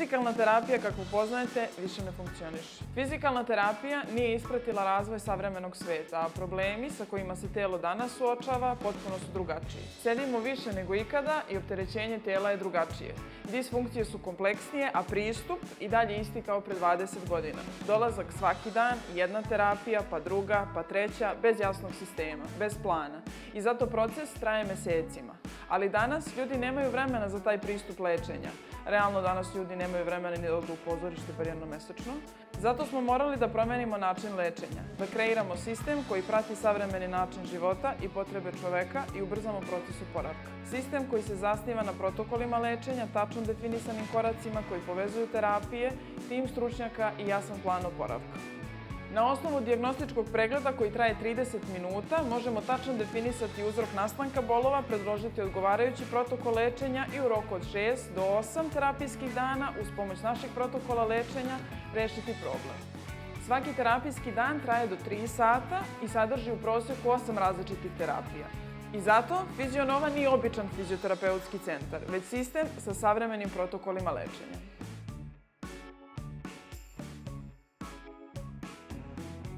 Fizikalna terapija, kako poznajete, više ne funkcioniše. Fizikalna terapija nije ispratila razvoj savremenog sveta, a problemi sa kojima se telo danas suočava potpuno su drugačiji. Sedimo više nego ikada i opterećenje tela je drugačije. Disfunkcije su kompleksnije, a pristup i dalje isti kao pre 20 godina. Dolazak svaki dan, jedna terapija, pa druga, pa treća, bez jasnog sistema, bez plana. I zato proces traje mesecima. Ali danas ljudi nemaju vremena za taj pristup lečenja. Realno danas ljudi nemaju vremena ni da odu u pozorište bar jednom mesečno. Zato smo morali da promenimo način lečenja, da kreiramo sistem koji prati savremeni način života i potrebe čoveka i ubrzamo proces oporavka. Sistem koji se zasniva na protokolima lečenja, tačno definisanim koracima koji povezuju terapije, tim stručnjaka i jasan plan oporavka. Na osnovu dijagnostičkog pregleda koji traje 30 minuta možemo tačno definisati uzrok nastanka bolova, predložiti odgovarajući protokol lečenja i u roku od 6 do 8 terapijskih dana uz pomoć našeg protokola lečenja rešiti problem. Svaki terapijski dan traje do 3 sata i sadrži u prosjeku 8 različitih terapija. I zato Fizionova nije običan fizioterapeutski centar, već sistem sa savremenim protokolima lečenja.